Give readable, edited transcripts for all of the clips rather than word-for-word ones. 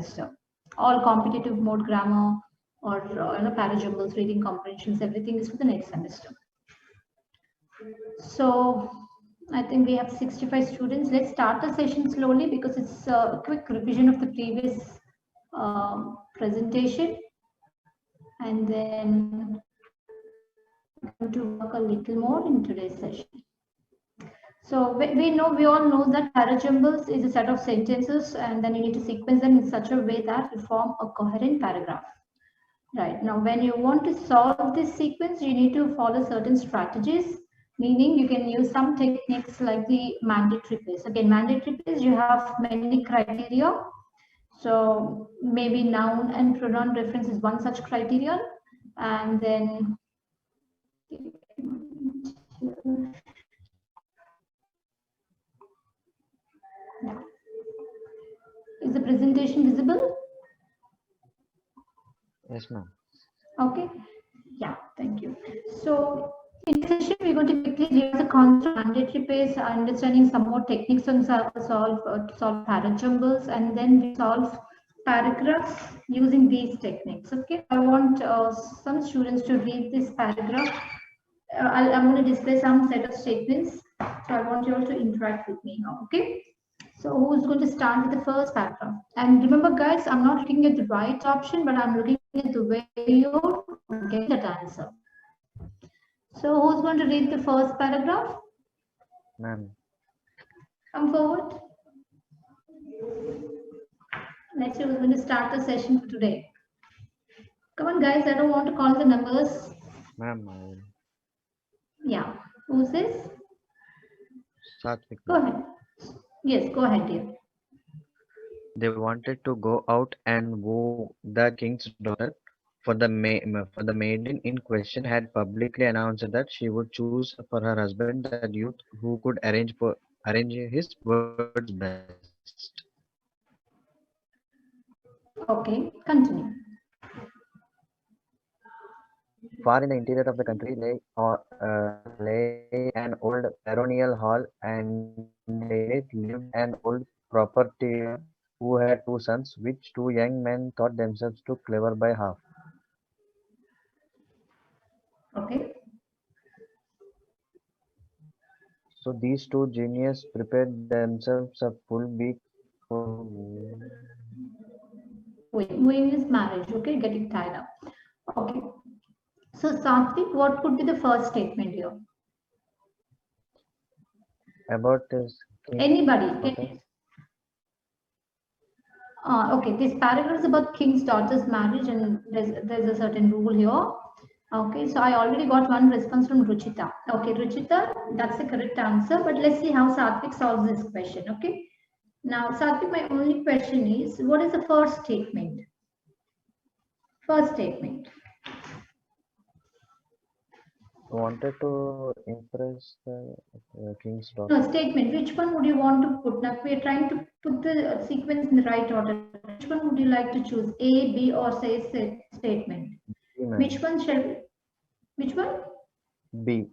semester. All competitive mode grammar or parajumbles, reading comprehensions, everything is for the next semester. So I think we have 65 students. Let's start the session slowly because it's a quick revision of the previous presentation, and then I'm going to work a little more in today's session. So we all know that parajumbles is a set of sentences, and then you need to sequence them in such a way that you form a coherent paragraph. Right, now when you want to solve this sequence, you need to follow certain strategies, meaning you can use some techniques like the mandatory pace. Again, mandatory pace, you have many criteria. So maybe noun and pronoun reference is one such criterion, and then is the presentation visible? Yes, ma'am. Okay. Yeah, thank you. So in this session, we're going to quickly review the concept of mandatory pace, understanding some more techniques on solve parajumbles, and then we solve paragraphs using these techniques. Okay, I want some students to read this paragraph. I'm going to display some set of statements. So I want you all to interact with me now. Okay. So who's going to start with the first paragraph? And remember, guys, I'm not looking at the right option, but I'm looking at the way you get that answer. So who's going to read the first paragraph? Ma'am. Come forward. Let's see who's going to start the session for today. Come on, guys. I don't want to call the numbers. Ma'am. Yeah. Who's this? Satvik. Go ahead. Yes, go ahead, dear. They wanted to go out and woo the king's daughter, for the maiden in question had publicly announced that she would choose for her husband that youth who could arrange his words best. Okay, continue. Far in the interior of the country lay an old baronial hall, and in it lived an old proprietor who had two sons, which two young men thought themselves too clever by half. Okay. So these two geniuses prepared themselves a full week for Wooing is marriage. Okay, getting tied up. Okay. So Satvik, what could be the first statement here? about his king. Anybody? Okay. Okay, this paragraph is about king's daughter's marriage, and there's a certain rule here. Okay, so I already got one response from Ruchita. Okay, Ruchita, that's the correct answer, but let's see how Satvik solves this question. Okay, now Satvik, my only question is, what is the first statement? First statement. Wanted to impress the king's daughter. No, statement. Which one would you want to put? Now we are trying to put the sequence in the right order. Which one would you like to choose? A, B, or say statement? B, which one shall we? Which one? B.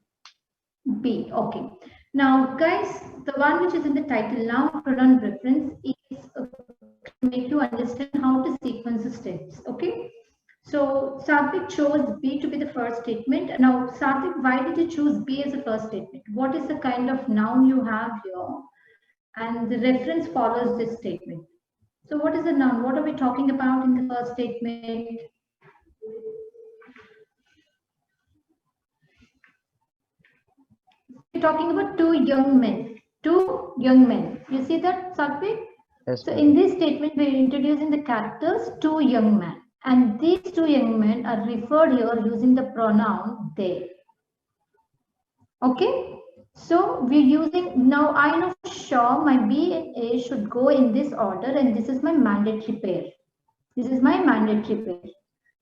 B. Okay. Now, guys, the one which is in the title, noun pronoun reference, is to make you understand how to sequence the steps. Okay. So Satvik chose B to be the first statement. Now, Satvik, why did you choose B as the first statement? What is the kind of noun you have here? And the reference follows this statement. So what is the noun? What are we talking about in the first statement? We're talking about two young men. Two young men. You see that, Satvik? Yes, so in this statement, we're introducing the characters two young men. And these two young men are referred here using the pronoun they. Okay? So we're using, now I know for sure my B and A should go in this order, and this is my mandatory pair. This is my mandatory pair.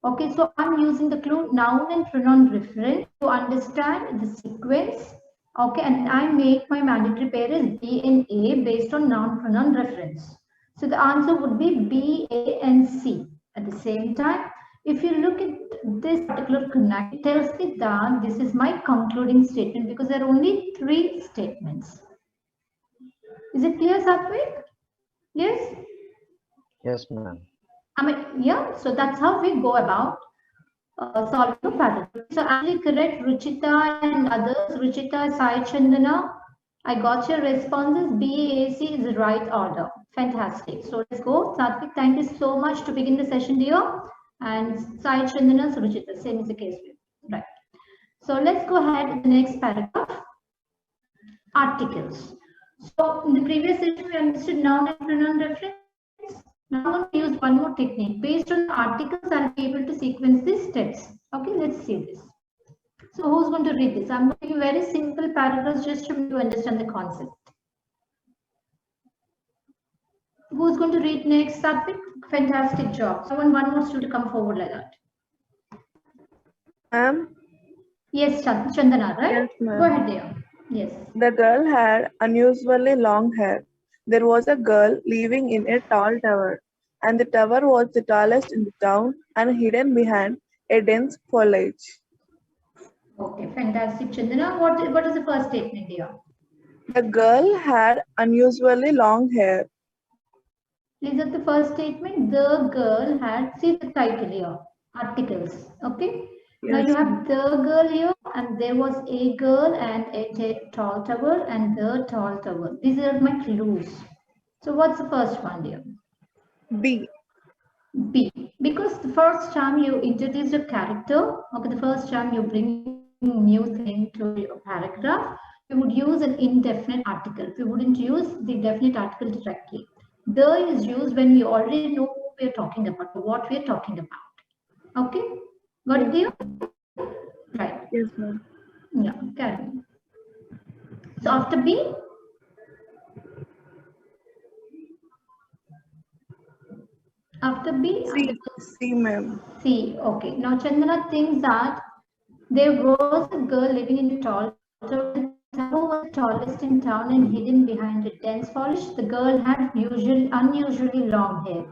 Okay, so I'm using the clue noun and pronoun reference to understand the sequence. Okay, and I make my mandatory pair as B and A based on noun pronoun reference. So the answer would be B, A, and C. At the same time, if you look at this particular connect, it tells me that this is my concluding statement because there are only three statements. Is it clear, Satvik? Yes? Yes, ma'am. I mean, yeah, so that's how we go about solving a paradox. So actually correct, Ruchita and others, Ruchita, Sai Chandana, I got your responses. BAC is the right order. Fantastic. So let's go. Satvik, thank you so much to begin the session, dear. And Sai Chandana, Ruchita, same is the case with you. Right. So let's go ahead to the next paragraph. Articles. So in the previous session, we understood noun and pronoun reference. Now I'm going to use one more technique. Based on the articles, I'll be able to sequence these steps. Okay, let's see this. So who's going to read this? I'm going to give very simple paragraphs just to understand the concept. Who's going to read next? Satvik? Fantastic job. So I want one more student to come forward like that. Yes, Chandana, right? Yes, ma'am. Go ahead, dear. Yes. The girl had unusually long hair. There was a girl living in a tall tower, and the tower was the tallest in the town and hidden behind a dense foliage. Okay, fantastic, Chandana. What is the first statement here? The girl had unusually long hair. Listen, the first statement. The girl had, see the title here, articles. Okay. Now Yes, you have the girl here, and there was a girl and a tall tower and the tall tower. These are my clues. So what's the first one here? B. B. Because the first time you introduce a character, okay, the first time you bring new thing to your paragraph, you would use an indefinite article. We wouldn't use the definite article directly. The is used when we already know who we are talking about, what we are talking about. Okay? Got it clear? Right. Yes, ma'am. Yeah, carry on. So after B, after B, C. C, ma'am. C. Okay. Now Chandana thinks that there was a girl living in a tall tower. The tower was the tallest in town and hidden behind a dense foliage. The girl had unusually long hair.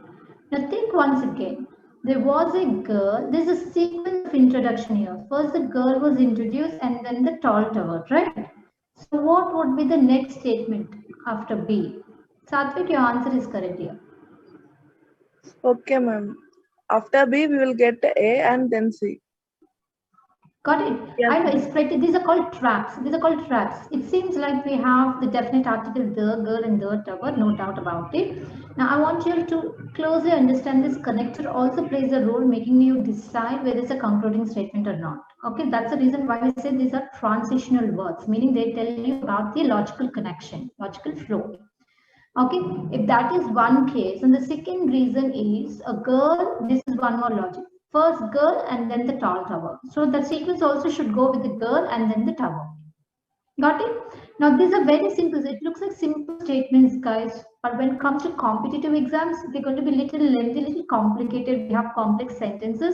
Now think once again. There was a girl. There's a sequence of introduction here. First the girl was introduced and then the tall tower, right? So what would be the next statement after B? Satvik, your answer is correct here. Okay, ma'am. After B, we will get A and then C. Got it? Yes. I know it's pretty. These are called traps. These are called traps. It seems like we have the definite article, the girl and the tower, no doubt about it. Now, I want you to closely understand this connector also plays a role making you decide whether it's a concluding statement or not. Okay, that's the reason why we say these are transitional words, meaning they tell you about the logical connection, logical flow. Okay, if that is one case, and the second reason is a girl, this is one more logic. First girl and then the tall tower. So the sequence also should go with the girl and then the tower. Got it? Now these are very simple. It looks like simple statements, guys. But when it comes to competitive exams, they're going to be little lengthy, little complicated. We have complex sentences.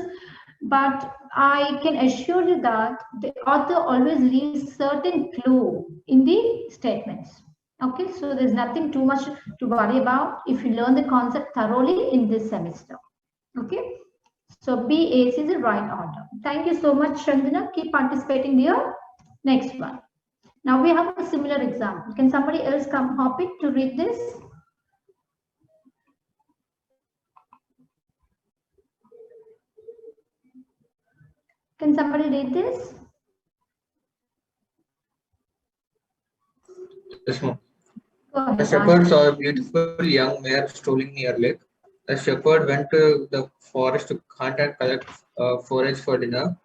But I can assure you that the author always leaves certain clue in the statements. Okay, so there's nothing too much to worry about if you learn the concept thoroughly in this semester. Okay, so BAC is the right order. Thank you so much, Chandana. Keep participating here. Next one. Now we have a similar example. Can somebody else come hop it to read this? Can somebody read this? Yes, ma'am. Go ahead. The shepherd saw a beautiful young mare strolling near lake. The shepherd went to the forest to hunt and collect forage for dinner,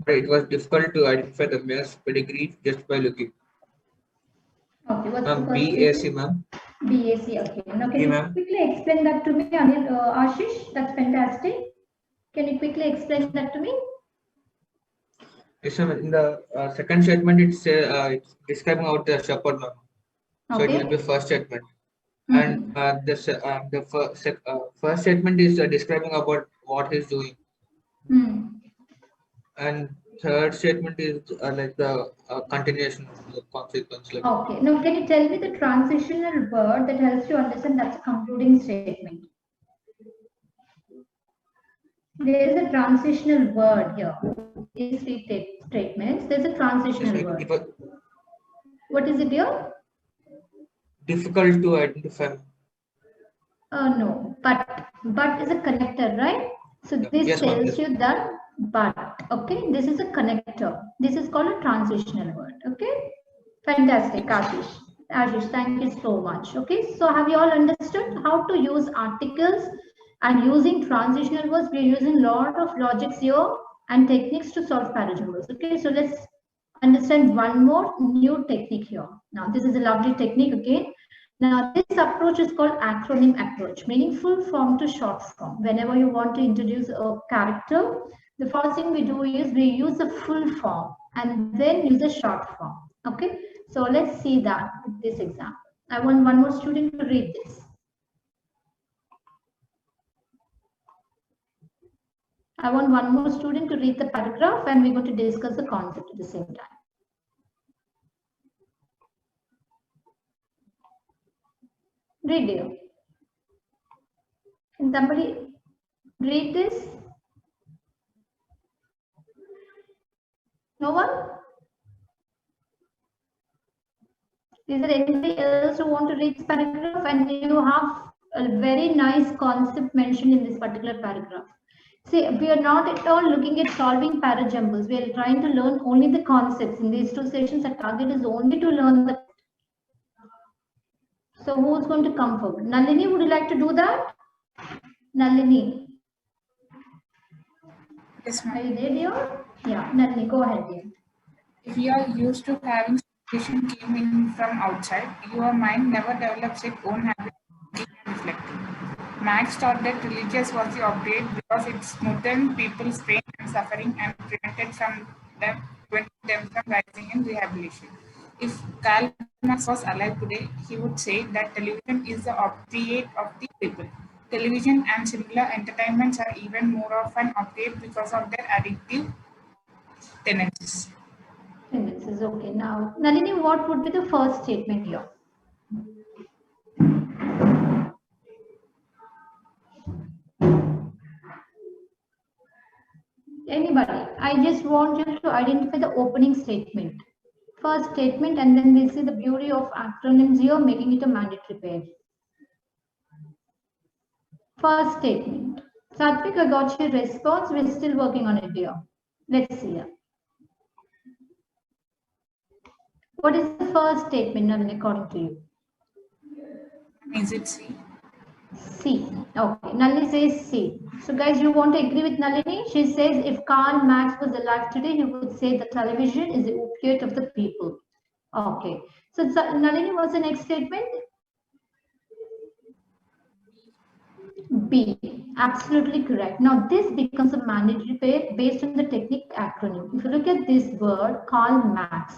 but it was difficult to identify the mare's pedigree just by looking. Okay, what's Ma'am, the first BAC, statement? ma'am. BAC, okay. Now can you ma'am. quickly explain that to me, Anil, Ashish? That's fantastic. Can you quickly explain that to me? Yes, ma'am. In the second statement, it's describing out the shepherd, ma'am. So it will be first statement. And the first statement is describing about what he's doing. And third statement is like the continuation of the consequence. Like, Okay. Now, can you tell me the transitional word that helps you understand that's a concluding statement? There is a transitional word here. These three statements, there's a transitional word. What is it here? Difficult to identify. No, but But is a connector, right? So this Yes, ma'am. tells you that but. Okay, this is a connector. This is called a transitional word. Okay, fantastic, Ashish. Ashish, thank you so much. Okay, so have you all understood how to use articles and using transitional words? We're using a lot of logics here and techniques to solve parajumbles. Okay, so let's understand one more new technique here. Now, this is a lovely technique again. Now, this approach is called acronym approach, meaning full form to short form. Whenever you want to introduce a character, the first thing we do is we use a full form and then use a short form. Okay, so let's see that with this example. I want one more student to read this. I want one more student to read the paragraph and we're going to discuss the concept at the same time. Read it. Can somebody read this? No one? Is there anybody else who want to read this paragraph? And you have a very nice concept mentioned in this particular paragraph. See, we are not at all looking at solving parajumbles. We are trying to learn only the concepts. In these two sessions, our target is only to learn the. So who's going to come forward? Nalini, would you like to do that? Nalini. Yes, Are ma'am. you there, dear? Yeah, Nalini, go ahead, dear. If you are used to having stimulation came in from outside, your mind never develops its own habit of thinking and reflecting. Marx thought that religious was the object because it smoothed people's pain and suffering and prevented them from rising in rehabilitation. If Karl Marx was alive today, he would say that television is the opiate of the people. Television and similar entertainments are even more of an opiate because of their addictive tendencies. Tendencies, okay. Now, Nalini, what would be the first statement here? Anybody? I just want you to identify the opening statement. First statement, and then we'll see the beauty of acronyms here, making it a mandatory pair. First statement. Satvik, I got your response. We're still working on it here. Let's see here. What is the first statement, Nalini, according to you? Is it C? C. Okay, Nalini says C. So guys, you want to agree with Nalini? She says if Karl Marx was alive today, he would say the television is the opiate of the people. Okay. So Nalini, what's the next statement? B. Absolutely correct. Now this becomes a mandatory pair based on the technique acronym. If you look at this word, Karl Marx.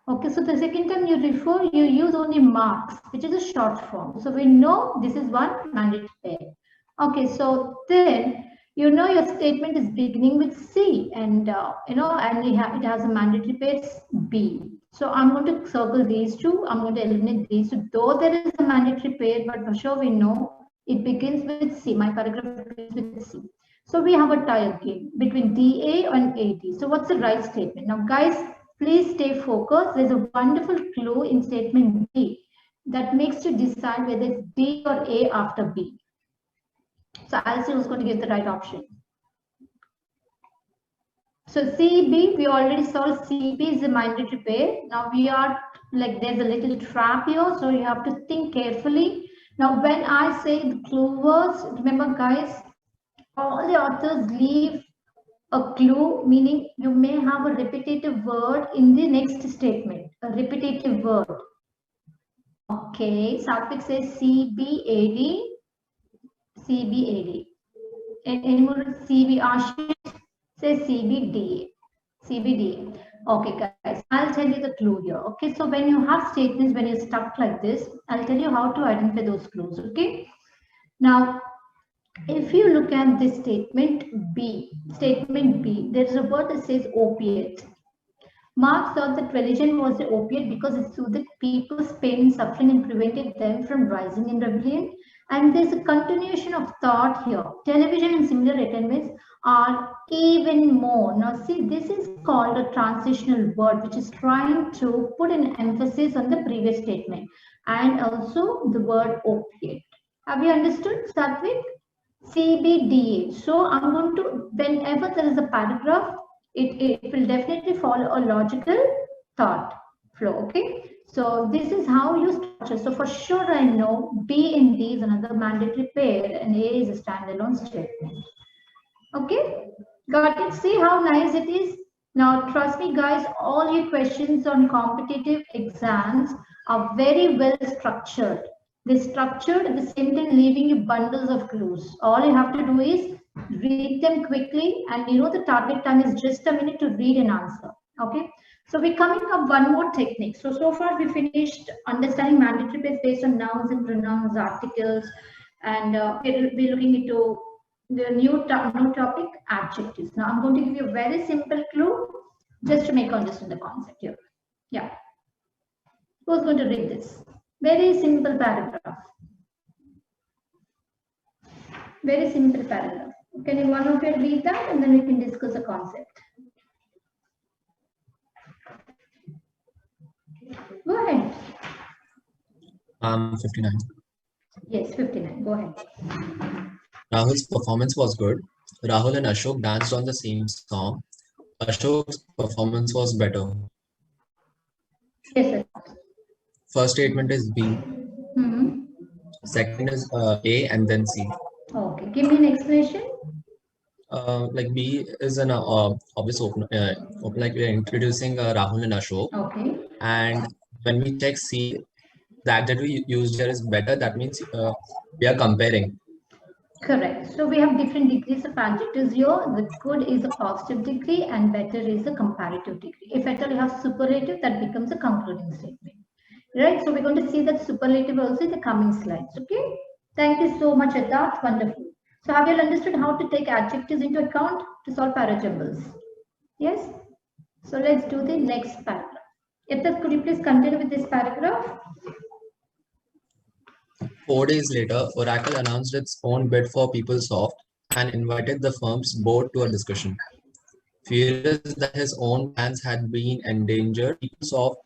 Okay, so the second time you refer, you use only Marx, which is a short form. So we know this is one mandatory pair. Okay, so then you know your statement is beginning with C, and and it has a mandatory pair B. So I'm going to circle these two. I'm going to eliminate these two. Though there is a mandatory pair, but for sure we know it begins with C. My paragraph begins with C. So we have a tie again between DA and AD. So what's the right statement? Now, guys, please stay focused. There's a wonderful clue in statement B that makes you decide whether it's D or A after B. So I'll see who's going to give the right option. So CB, we already saw CB is a mandatory pair. Now we are like there's a little trap here, so you have to think carefully. Now when I say the clue words, remember guys, all the authors leave a clue, meaning you may have a repetitive word in the next statement, a repetitive word. Okay, Satvik says CBAD, CBAD. And any more CB Ashish says CBDA, CBDA. Okay, guys, I'll tell you the clue here. Okay, so when you have statements, when you're stuck like this, I'll tell you how to identify those clues. Okay, now if you look at this statement B, there's a word that says opiate. Marx thought that religion was the opiate because it soothed people's pain and suffering and prevented them from rising in rebellion. And there's a continuation of thought here. Television and similar entertainments are even more. Now see, this is called a transitional word, which is trying to put an emphasis on the previous statement and also the word opiate. Have you understood, Satvik? CBDA. So I'm going to, whenever there is a paragraph, it will definitely follow a logical thought flow. Okay. So this is how you structure. So for sure, I know B and D is another mandatory pair and A is a standalone statement. Okay. Got it? See how nice it is? Now, trust me, guys, all your questions on competitive exams are very well structured. They're structured at the same time, leaving you bundles of clues. All you have to do is read them quickly, and you know the target time is just a minute to read an answer. Okay. So we're coming up one more technique. So far we finished understanding mandatory pairs based on nouns and pronouns, articles, and we're looking into the new topic, adjectives. Now I'm going to give you a very simple clue just to make understand the concept here. Yeah. Who's going to read this? Very simple paragraph. Very simple paragraph. Can you one of you read that and then we can discuss the concept? Go ahead. 59. Yes, 59. Go ahead. Rahul's performance was good. Rahul and Ashok danced on the same song. Ashok's performance was better. Yes, sir. First statement is B. Mm-hmm. Second is A and then C. Okay, give me an explanation. Like B is an obvious open, like we are introducing Rahul and Ashok. Okay. And when we check C, the adjective we used here is better. That means we are comparing. Correct. So we have different degrees of adjectives here. The good is a positive degree and better is a comparative degree. If at all you have superlative, that becomes a concluding statement. Right? So we're going to see that superlative also in the coming slides. Okay. Thank you so much, Adat. Wonderful. So have you understood how to take adjectives into account to solve parajumbles? Yes? So let's do the next paragraph. Adat, could you please continue with this paragraph? 4 days later, Oracle announced its own bid for PeopleSoft and invited the firm's board to a discussion. Furious that his own plans had been endangered, PeopleSoft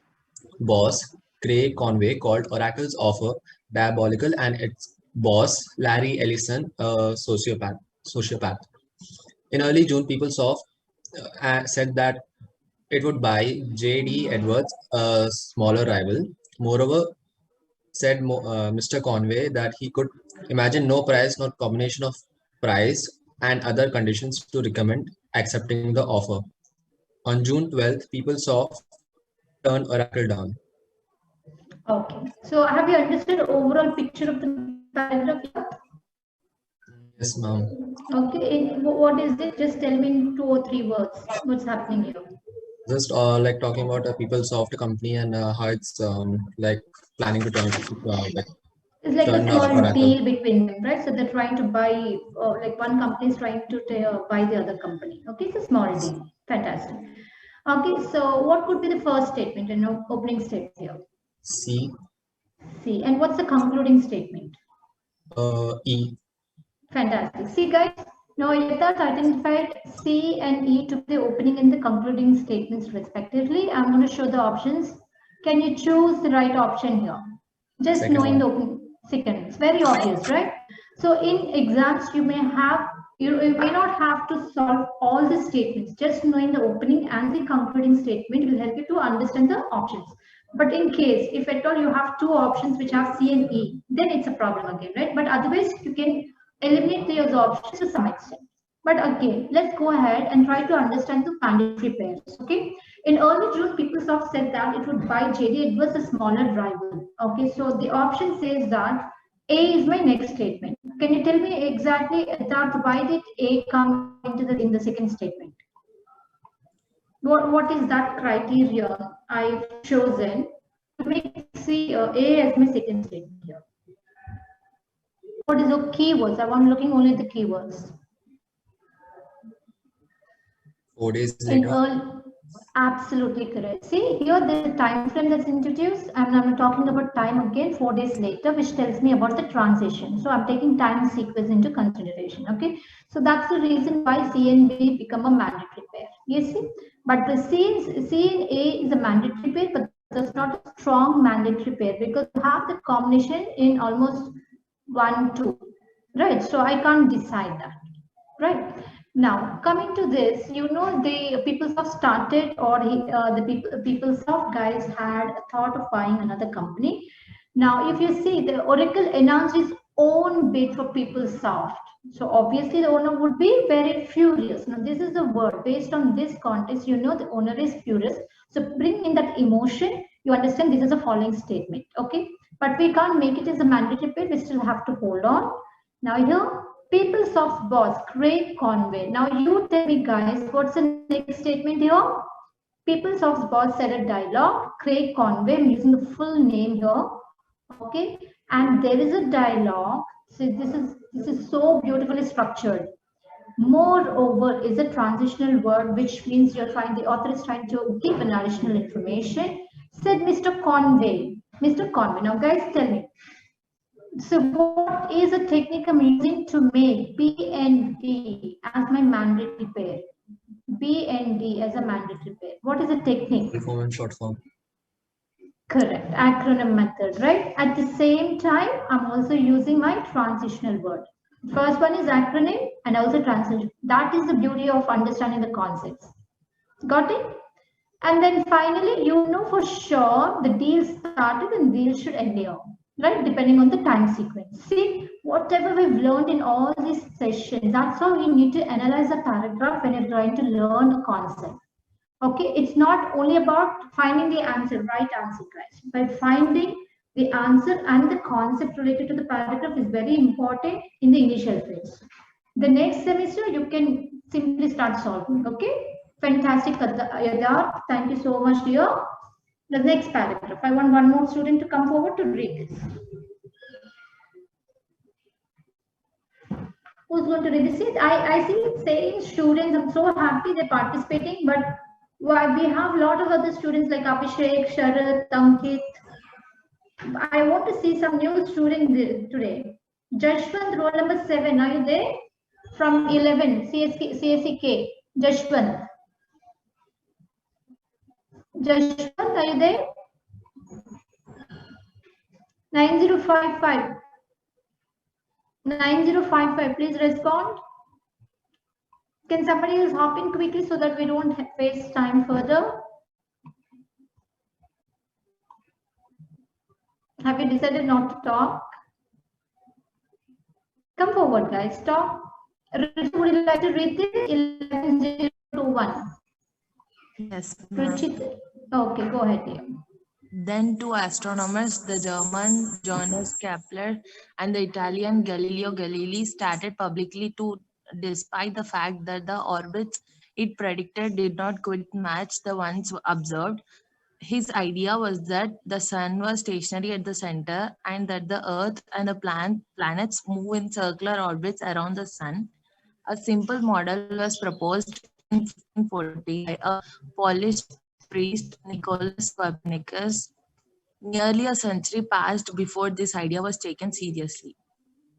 boss Craig Conway called Oracle's offer diabolical and its boss Larry Ellison a sociopath. In early June, PeopleSoft said that it would buy J.D. Edwards, a smaller rival. Moreover, said Mr. Conway that he could imagine no price, not combination of price and other conditions to recommend accepting the offer. On June 12th, PeopleSoft turned Oracle down. Okay. So have you understood the overall picture of the paragraph? Yes, ma'am. Okay. What is it? Just tell me in 2 or 3 words. What's happening here? Just like talking about a PeopleSoft company and how it's like planning to turn it like it's like turn a small Oracle. deal between them, right? So they're trying to buy, like one company is trying to buy the other company. Okay, it's a small deal. Fantastic. Okay, so what could be the first statement, opening statement here? C. C. And what's the concluding statement? E. Fantastic. See, guys, now Yatharth identified C and E to the opening and the concluding statements respectively. I'm going to show the options. Can you choose the right option here? Just Second knowing one. the opening. Second, it's very obvious, right? So in exams, you may not have to solve all the statements. Just knowing the opening and the concluding statement will help you to understand the options. But in case, if at all you have 2 options which have C and E, then it's a problem again, right? But otherwise, you can eliminate those options to some extent. But again, let's go ahead and try to understand the mandatory pairs. Okay. In early June, PeopleSoft said that it would buy JD Edwards, a smaller rival. Okay. So the option says that A is my next statement. Can you tell me exactly that why did A come in the second statement? What is that criteria I've chosen to make C A as my second statement here? What is the keywords? I'm looking only at the keywords. 4 days later. Absolutely correct. See, here there's a time frame that's introduced, and I'm talking about time again 4 days later, which tells me about the transition. So I'm taking time sequence into consideration. Okay, so that's the reason why C and B become a mandatory pair. You see, but the C and A is a mandatory pair, but that's not a strong mandatory pair because you have the combination in almost 1, 2. right? So I can't decide that, right? Now, coming to this, you know, the PeopleSoft started, or the PeopleSoft guys had a thought of buying another company. Now, if you see, the Oracle announced its own bid for PeopleSoft. So obviously the owner would be very furious. Now, this is the word. Based on this context, you know the owner is furious. So bring in that emotion. You understand this is a following statement, okay? But we can't make it as a mandatory bid. We still have to hold on. Now here, PeopleSoft boss, Craig Conway. Now you tell me guys, what's the next statement here? PeopleSoft's boss said a dialogue. Craig Conway, I'm using the full name here. Okay, and there is a dialogue. So this is so beautifully structured. Moreover is a transitional word, which means the author is trying to give an additional information. Said Mr. Conway. Mr. Conway. Now guys, tell me. So what is a technique I'm using to make BND as my mandatory pair? BND as a mandatory pair. What is a technique? Full form and short form. Correct. Acronym method, right? At the same time, I'm also using my transitional word. First one is acronym and also transition. That is the beauty of understanding the concepts. Got it? And then finally, you know for sure the deal started and deal should end here, right? Depending on the time sequence. See, whatever we've learned in all these sessions, that's how you need to analyze a paragraph when you're trying to learn a concept. Okay, it's not only about finding the answer, right answer, guys. By finding the answer and the concept related to the paragraph is very important in the initial phase. The next semester, you can simply start solving. Okay, fantastic, Yadav. Thank you so much, dear. The next paragraph. I want one more student to come forward to read this. Who's going to read this? I see it saying students. I'm so happy they're participating, but why we have a lot of other students like Abhishek, Sharat, Ankit. I want to see some new students today. Jashwant, roll number 7. Are you there? From 11, CSEK. Jashwant. Jashwant, are you there? 9055. 9055, please respond. Can somebody else hop in quickly so that we don't waste time further? Have you decided not to talk? Come forward, guys. Talk. Ruchita, would you like to read this? 11021. Yes. Ruchita. Okay, go ahead, dear. Then two astronomers, the German Johannes Kepler and the Italian Galileo Galilei, started publicly to, despite the fact that the orbits it predicted did not quite match the ones observed. His idea was that the sun was stationary at the center and that the earth and the planets move in circular orbits around the sun. A simple model was proposed in 1540 by a Polish priest, Nicholas Copernicus. Nearly a century passed before this idea was taken seriously.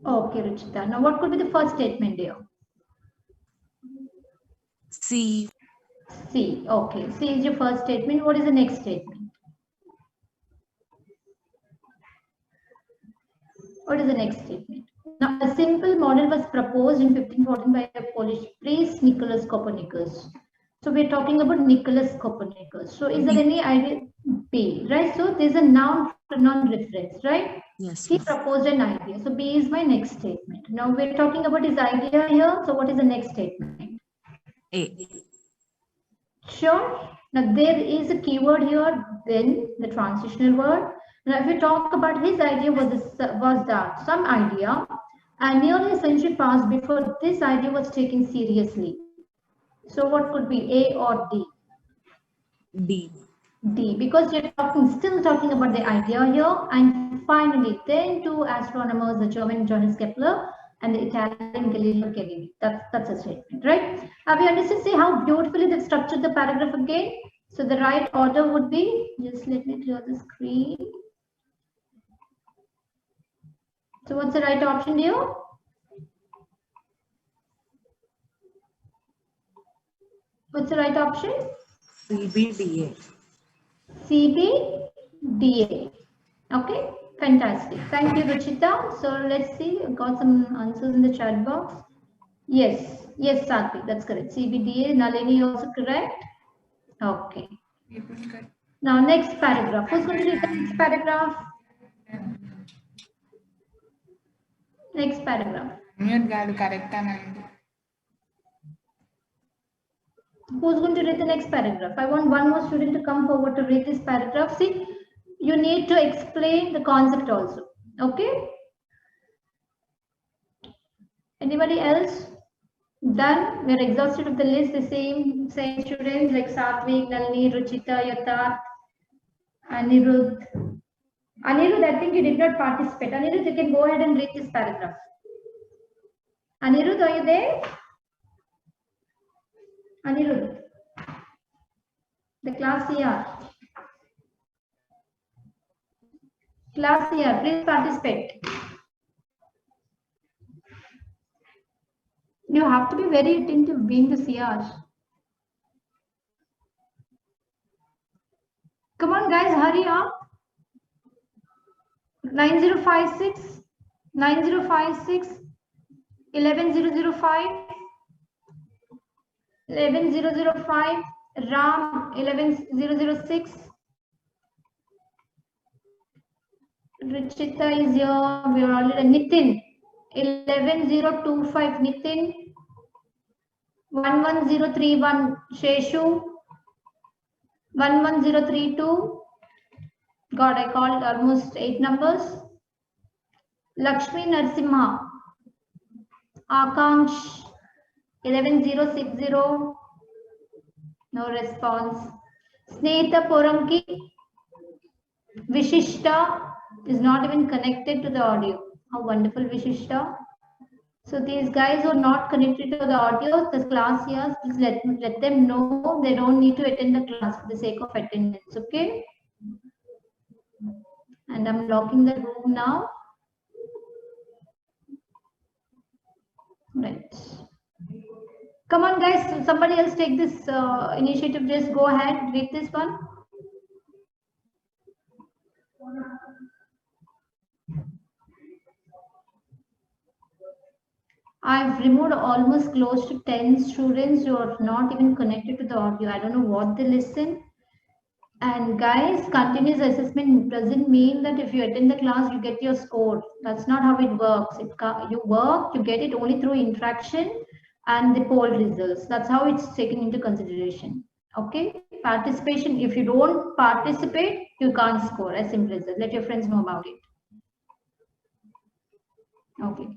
Okay, Ruchita. Now, what could be the first statement, dear? C. C. Okay. C is your first statement. What is the next statement? What is the next statement? Now, a simple model was proposed in 1514 by a Polish priest, Nicholas Copernicus. So we're talking about Nicholas Copernicus. So is there any idea? B, right? So there's a noun reference, right? Yes. He proposed an idea. So B is my next statement. Now we're talking about his idea here. So what is the next statement? A. Sure. Now there is a keyword here, then the transitional word. Now if you talk about his idea was that some idea, and nearly a century passed before this idea was taken seriously. So what could be A or D? D. D, because you're still talking about the idea here. And finally, then two astronomers, the German Johannes Kepler and the Italian Galileo Galilei. That's a statement, right? Have you understood? See how beautifully they've structured the paragraph again? So the right order would be, just let me clear the screen. So what's the right option here? What's the right option? CBDA. CBDA. Okay, Fantastic. Thank you, Ruchita. So let's see, got some answers in the chat box. Yes, yes, Sakri, that's correct. CBDA, Nalini also correct. Okay. Now next paragraph. Who's going to read the next paragraph? Next paragraph. Mute కాదు correct అనండి. Who's going to read the next paragraph? I want one more student to come forward to read this paragraph. See, you need to explain the concept also. Okay? Anybody else? Done. We're exhausted of the list. The same students like Satvik, Nalini, Ruchita, Yatharth, Anirudh. Anirudh, I think you did not participate. Anirudh, you can go ahead and read this paragraph. Anirudh, are you there? Anirudh. The class here. Class here, please participate. You have to be very attentive being the CR. Come on guys, hurry up. 9056, 9056, 11005, 11005, Ram 11006. Ruchita is here. We are already Nitin 11025, Nitin 11031, Sheshu 11032. God, I called almost 8 numbers. Lakshmi Narsimha, Akanksh 11060. No response. Snehita Poramki, Vishishta is not even connected to the audio. How wonderful, Vishishta. So these guys are not connected to the audio. The class here, please let them know they don't need to attend the class for the sake of attendance. Okay. And I'm locking the room now. Right. Come on, guys. Somebody else take this initiative. Just go ahead. Read this one. I've removed almost close to 10 students who are not even connected to the audio. I don't know what they listen. And guys, continuous assessment doesn't mean that if you attend the class, you get your score. That's not how it works. You get it only through interaction and the poll results. That's how it's taken into consideration. Okay, participation. If you don't participate, you can't score. As simple as that. Let your friends know about it. Okay.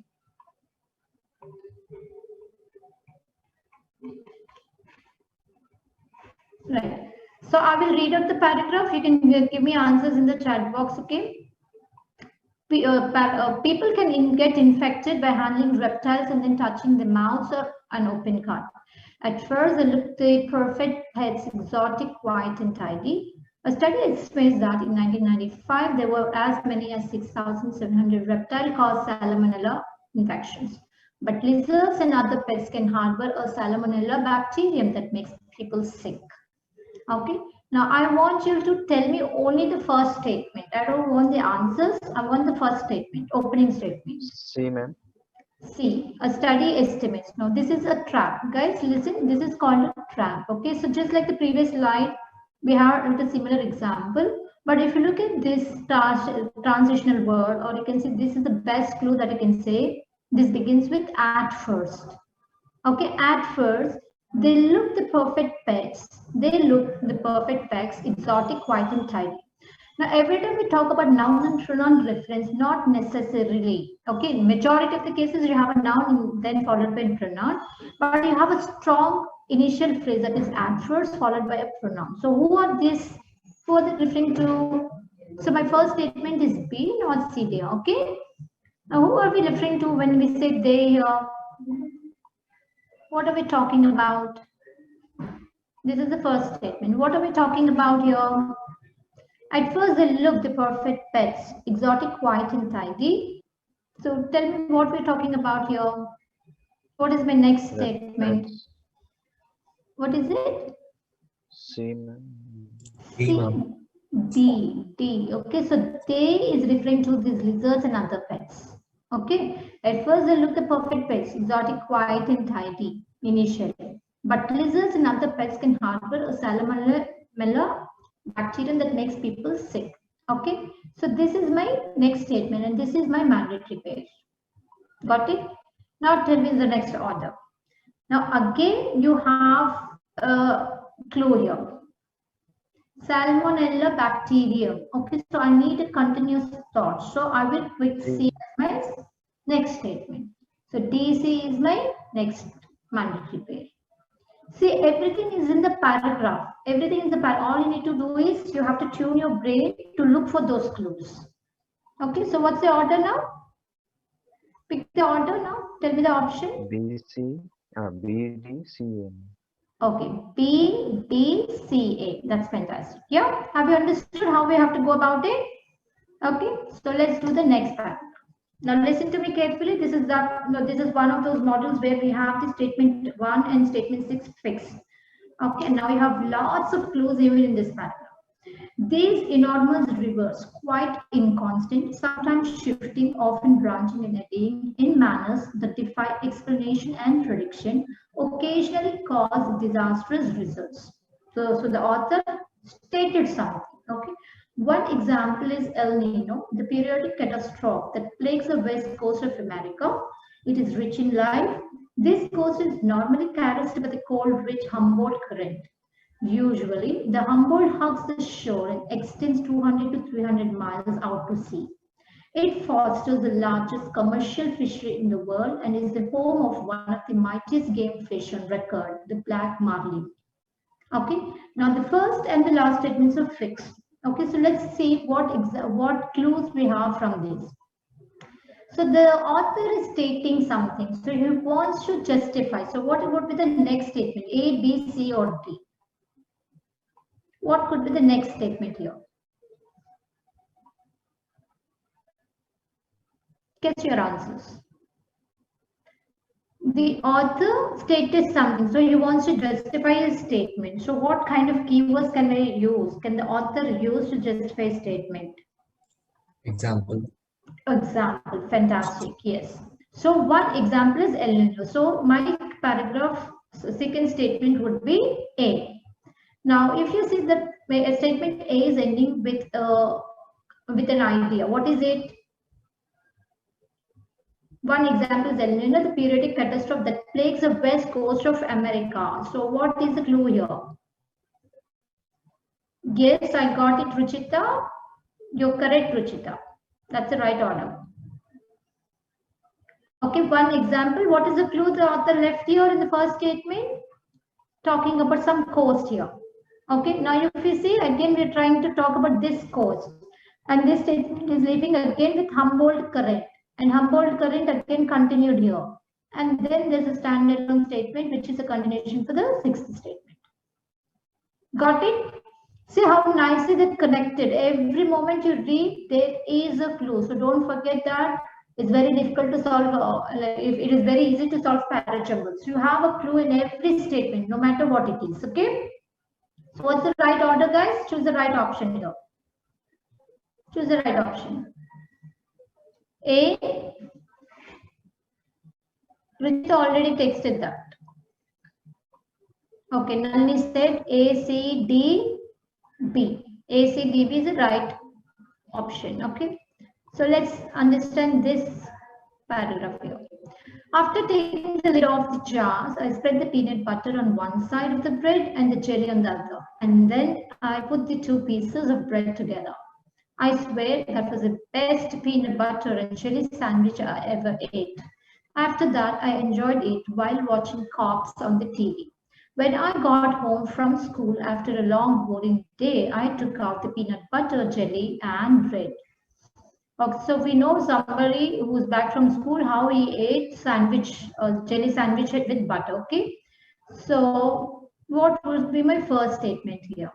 Right. So I will read out the paragraph. You can give me answers in the chat box. Okay. People can get infected by handling reptiles and then touching the mouths or an open cut. At first, they looked the perfect pets, exotic, white, and tidy. A study estimates that in 1995, there were as many as 6,700 reptile-caused salmonella infections. But lizards and other pets can harbor a salmonella bacterium that makes people sick. Okay. Now I want you to tell me only the first statement. I don't want the answers. I want the first statement, opening statement. See, ma'am. See, a study estimates. Now this is a trap. Guys, listen, this is called a trap. Okay, so just like the previous slide, we have a similar example. But if you look at this transitional word, or you can see this is the best clue that I can say. This begins with at first. Okay, at first, they look the perfect pets. They look the perfect pets, exotic, white, and tidy. Now, every time we talk about noun and pronoun reference, not necessarily. Okay, in majority of the cases, you have a noun and then followed by a pronoun, but you have a strong initial phrase that is at first followed by a pronoun. So, who are these? Who are they referring to? So, my first statement is B, not C there. Okay. Now, who are we referring to when we say they here? What are we talking about? This is the first statement. What are we talking about here? At first, they look the perfect pets, exotic, white, and tidy. So tell me what we're talking about here. What is my next statement? What is it? See, ma'am. See. D. Okay, so they is referring to these lizards and other pets. Okay, at first they look the perfect pets, exotic, quiet, and tidy initially. But lizards and other pets can harbor a salmonella bacterium that makes people sick. Okay, so this is my next statement, and this is my mandatory page. Got it? Now tell me the next order. Now again, you have a clue here. Salmonella bacterium. Okay, so I need a continuous thought. So I will put C as my next statement. So DC is my next mandatory pair. See, everything is in the paragraph. Everything is the paragraph. All you need to do is you have to tune your brain to look for those clues. Okay, so what's the order now? Pick the order now. Tell me the option. B, D, C, M. Okay, B, D, C, A. That's fantastic. Yeah, have you understood how we have to go about it? Okay, so let's do the next part. Now listen to me carefully. This is one of those models where we have the statement 1 and statement 6 fixed. Okay, now you have lots of clues even in this paragraph. These enormous rivers, quite inconstant, sometimes shifting, often branching and eddying in manners that defy explanation and prediction, occasionally cause disastrous results. So the author stated something. Okay. One example is El Nino, the periodic catastrophe that plagues the west coast of America. It is rich in life. This coast is normally caressed by the cold, rich Humboldt current. Usually, the Humboldt hugs the shore and extends 200 to 300 miles out to sea. It fosters the largest commercial fishery in the world and is the home of one of the mightiest game fish on record, the black marlin. Okay, now the first and the last statements are fixed. Okay, so let's see what clues we have from this. So the author is stating something. So he wants to justify. So what would be the next statement? A, B, C, or D? What could be the next statement here? Guess your answers. The author stated something, so he wants to justify his statement. So what kind of keywords can I use? Can the author use to justify a statement? Example. Example, fantastic, yes. So one example is El Nino. So my paragraph second statement would be A. Now, if you see that statement A is ending with an idea, what is it? One example is El Nino, the periodic catastrophe that plagues the west coast of America. So what is the clue here? Yes, I got it, Ruchita. You're correct, Ruchita. That's the right order. Okay, one example. What is the clue the author left here in the first statement? Talking about some coast here. Okay, now if you see, again, we're trying to talk about this coast. And this statement is leaving again with Humboldt current. And Humboldt current again continued here. And then there's a standalone statement, which is a continuation for the sixth statement. Got it? See how nicely they're connected. Every moment you read, there is a clue. So don't forget that it's very difficult to solve. It is very easy to solve parajumbles. You have a clue in every statement, no matter what it is. Okay? So what's the right order, guys? Choose the right option here. Choose the right option. A. Rich already texted that. Okay, Nalini said A, C, D, B. A, C, D, B is the right option. Okay. So let's understand this paragraph here. After taking the lid off the jars, I spread the peanut butter on one side of the bread and the jelly on the other. And then I put the two pieces of bread together. I swear that was the best peanut butter and jelly sandwich I ever ate. After that, I enjoyed it while watching Cops on the TV. When I got home from school after a long boring day, I took out the peanut butter, jelly, and bread. Okay, so we know somebody who's back from school how he ate sandwich, jelly sandwich with butter. Okay, so what would be my first statement here?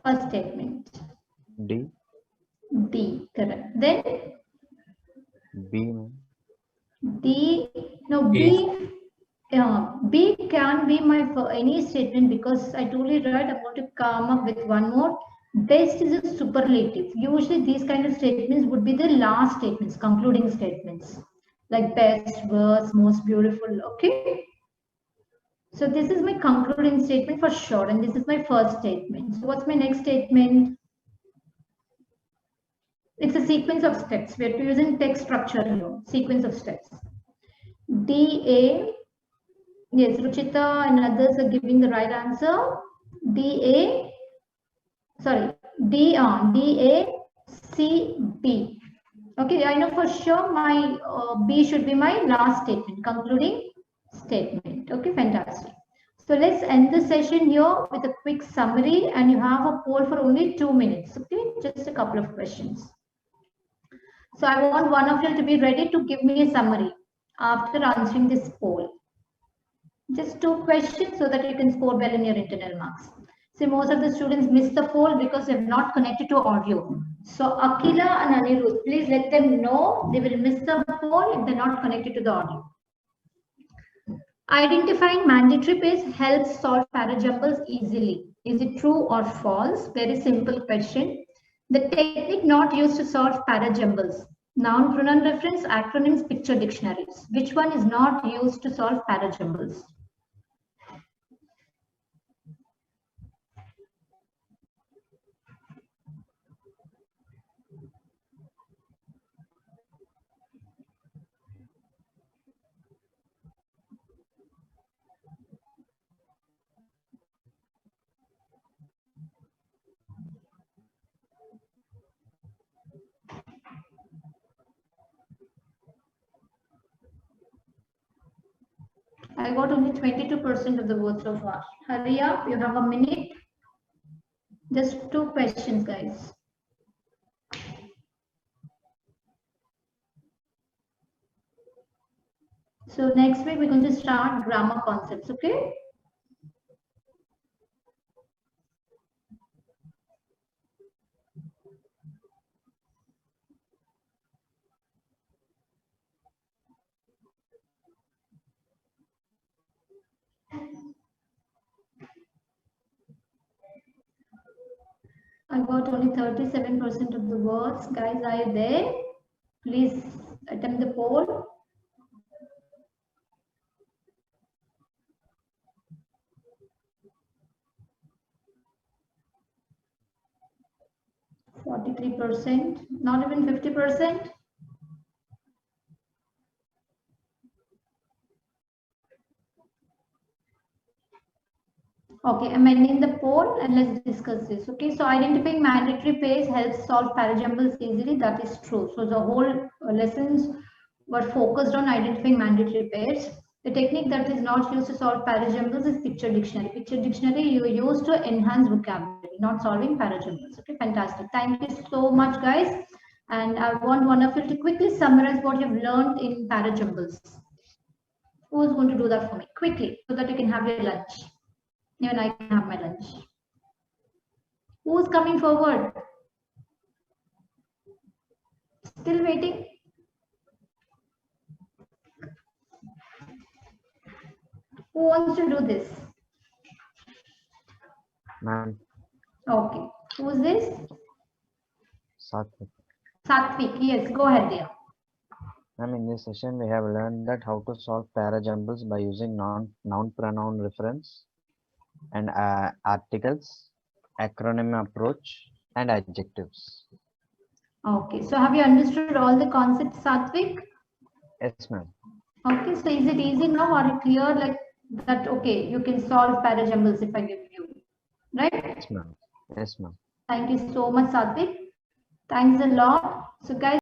First statement. D. D, correct. Then B. D, no, B. B can be my for any statement because I told you right. I'm going to come up with one more. Best is a superlative. Usually these kind of statements would be the last statements, concluding statements, like best, worst, most beautiful. Okay. So this is my concluding statement for sure, and this is my first statement. So what's my next statement? It's a sequence of steps. We're using text structure here. Sequence of steps. DA. Yes, Ruchita and others are giving the right answer. DA. Sorry, DACB. Okay, I know for sure my B should be my last statement, concluding statement. Okay, fantastic. So let's end the session here with a quick summary, and you have a poll for only 2 minutes. Okay, just a couple of questions. So I want one of you to be ready to give me a summary after answering this poll. Just 2 questions so that you can score well in your internal marks. See, most of the students miss the poll because they have not connected to audio. So Akila and Anirudh, please let them know they will miss the poll if they're not connected to the audio. Identifying mandatory pairs helps solve parajumbles easily. Is it true or false? Very simple question. The technique not used to solve parajumbles. Noun, pronoun reference, acronyms, picture dictionaries. Which one is not used to solve parajumbles? I got only 22% of the votes so far. Hurry up, you have a minute. Just 2 questions, guys. So next week we're going to start grammar concepts, okay? I got only 37% of the votes. Guys, are you there? Please attempt the poll. %, not even 50%. Okay, I'm ending the poll and let's discuss this. Okay, so identifying mandatory pairs helps solve parajumbles easily. That is true. So the whole lessons were focused on identifying mandatory pairs. The technique that is not used to solve parajumbles is picture dictionary. Picture dictionary you use to enhance vocabulary, not solving parajumbles. Okay, fantastic. Thank you so much, guys. And I want one of you to quickly summarize what you've learned in parajumbles. Who's going to do that for me? Quickly, so that you can have your lunch. Even I can have my lunch. Who's coming forward? Still waiting? Who wants to do this? Ma'am. Okay. Who's this? Satvik. Satvik. Yes, go ahead, dear. Ma'am, in this session we have learned that how to solve parajumbles by using noun pronoun reference and articles, acronym approach, and adjectives. Okay, so have you understood all the concepts, Satvik? Yes, ma'am. Okay, so is it easy now? Are you clear like that? Okay, you can solve parajumbles if I give you, right? Yes, ma'am. Yes, ma'am. Thank you so much, Satvik. Thanks a lot. So, guys.